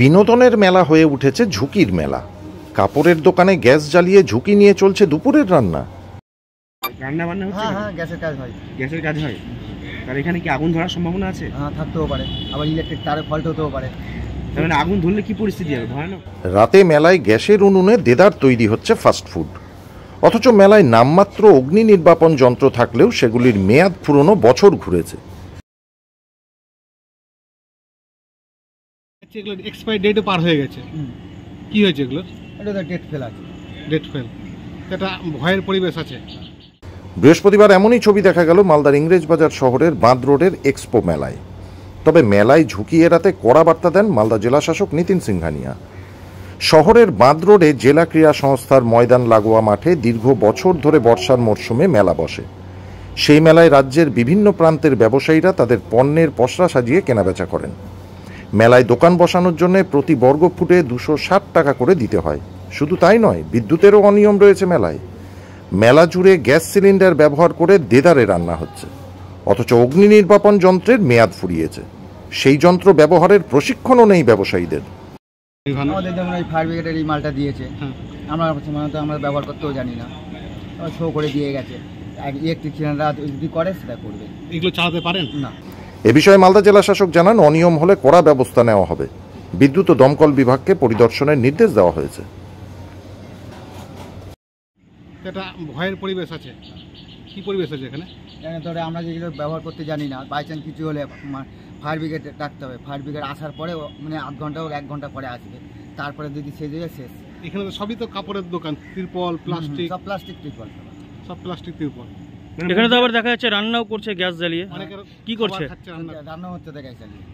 বিনোদনের মেলা হয়ে উঠেছে ঝুঁকির মেলা। কাপড়ের দোকানে গ্যাস জ্বালিয়ে ঝুঁকি নিয়ে চলছে দুপুরের রান্না। রান্না বান্না হচ্ছে? হ্যাঁ, গ্যাসের কাজ হয়। গ্যাসের কাজ হয়? তাহলে এখানে কি আগুন ধরার সম্ভাবনা আছে? হ্যাঁ, থাকতেও পারে, আবার ইলেকট্রিক তারে ফল্ট হতেও পারে। তার মানে আগুন ধরলে কি পরিস্থিতি হবে? ভয়ানক। রাতে মেলায় গ্যাসের উনুনে দেদার তৈরি হচ্ছে ফাস্টফুড, অথচ মেলায় নামমাত্র অগ্নি নির্বাপন যন্ত্র থাকলেও সেগুলির মেয়াদ পুরনো বছর ঘুরেছে। এগুলো এক্সপায়ার ডেটও পার হয়ে গেছে। কি হয়েছে এগুলো? এটা তো ডেট ফেল আছে। ডেট ফেল, এটা ভয়ের পরিবেশ আছে। বৃহস্পতিবার এমনই ছবি দেখা গেল মালদার ইংরেজবাজার শহরের বাঁধ রোডের এক্সপো মেলায়। তবে মেলায় ঝুঁকি এড়াতে কড়া বার্তা দেন মালদা জেলা শাসক নিতিন সিংহানিয়া। শহরের বাঁধ রোডে জেলা ক্রীড়া সংস্থার ময়দান লাগোয়া মাঠে দীর্ঘ বছর ধরে বর্ষার মরশুমে মেলা বসে। সেই মেলায় রাজ্যের বিভিন্ন প্রান্তের ব্যবসায়ীরা তাদের পণ্যের পসরা সাজিয়ে কেনাবেচা করেন। মেলায় দোকান বসানোর জন্য প্রতি বর্গ ফুটে 260 টাকা করে দিতে হয়। শুধু তাই নয়, বিদ্যুতেরও অনিয়ম রয়েছে মেলায়। মেলা জুড়ে গ্যাস সিলিন্ডার ব্যবহার করে দেদারে রান্না হচ্ছে, অথচ অগ্নি নির্বাপন যন্ত্রের মেয়াদ ফুরিয়েছে। সেই যন্ত্র ব্যবহারের প্রশিক্ষণও নেই ব্যবসায়ীদের। আমাদের যেমন এই ফায়ার ব্রিগেডের এই মালটা দিয়েছে, আমরা ব্যবহার করতেও জানি না, শো করে দিয়ে গেছে। ইলেকট্রিশিয়ানরা যদি করে সেটা করবে। এগুলো চালাতে পারেন না। এ বিষয়ে মালদা জেলা শাসক জানান, অনিয়ম হলে কড়া ব্যবস্থা নেওয়া হবে। বিদ্যুৎ ও দমকল বিভাগকে পরিদর্শনের নির্দেশ দেওয়া হয়েছে। এটা ভয়ের পরিবেশ আছে। কি পরিবেশ আছে এখানে? ধরে আমরা যেগুলো ব্যবহার করতে জানি না, বাই চান্স কিছু হলে ফায়ার ব্রিগেড ডাকতে হবে। ফায়ার ব্রিগেড আসার পরে মানে আধ ঘন্টা হোক 1 ঘন্টা পরে আসবে, তারপরে যদি সেজে যায় শেষ। এখানে তো সবই তো কাপড়ের দোকান, তিরপল, প্লাস্টিক, সব প্লাস্টিক তিরপল, সব প্লাস্টিক তিরপল। এখানে তো আবার দেখা যাচ্ছে রান্নাও করছে গ্যাস জ্বালিয়ে। কি করছে? রান্না হচ্ছে তো গ্যাস জ্বালিয়ে।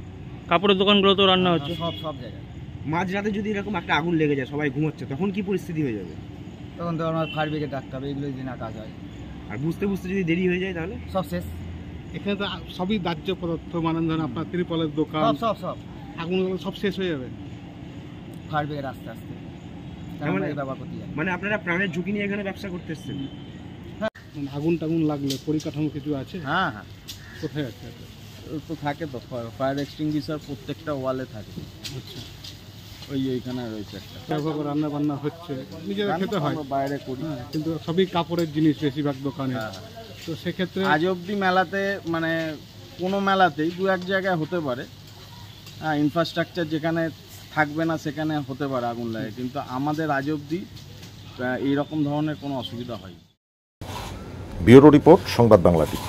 কাপড়ের দোকানগুলো তো রান্না হচ্ছে সব জায়গায়। মাঝরাতে যদি এরকম একটা আগুন লেগে যায়, সবাই ঘুমোচ্ছে, তখন কি পরিস্থিতি হয়ে যাবে? তখন তো আমার ফায়ার ব্রিগেড ডাকতে হবে, এগুলো যদি না কাজ হয়। আর বুঝতে যদি দেরি হয়ে যায় তাহলে সব শেষ। এখানে তো সবই দাহ্য পদার্থ, মানে ধরেন আপনার তিরপলের দোকান, সব আগুন সব শেষ হয়ে যাবে। ফায়ার ব্রিগেড আস্তে আস্তে ব্যবহার করতে যাবে। মানে আপনারা প্রাণের ঝুঁকি নিয়ে এখানে ব্যবসা করতে এসেছেন? আগুন টাগুন লাগলে পরিকাঠামো কিছু আছে? হ্যাঁ, কোথায় আছে? তো থাকে তো, ফায়ার এক্সটিংগুইশার প্রত্যেকটা ওয়ালে থাকে। আচ্ছা, ওইখানে রয়েছে একটা। ব্যবহার রান্না বান্না হচ্ছে, নিজেরা খেতে হয়, বাইরে করি, কিন্তু সবই কাপড়ের জিনিস বেশিরভাগ দোকানে। তো সেক্ষেত্রে আজ অবধি মেলাতে মানে কোনো মেলাতেই 2-1 জায়গায় হতে পারে, ইনফ্রাস্ট্রাকচার যেখানে থাকবে না সেখানে হতে পারে আগুন লাগে, কিন্তু আমাদের আজ অবধি এইরকম ধরনের কোনো অসুবিধা হয়নি। ব্যুরো রিপোর্ট, সংবাদ বাংলাদেশ।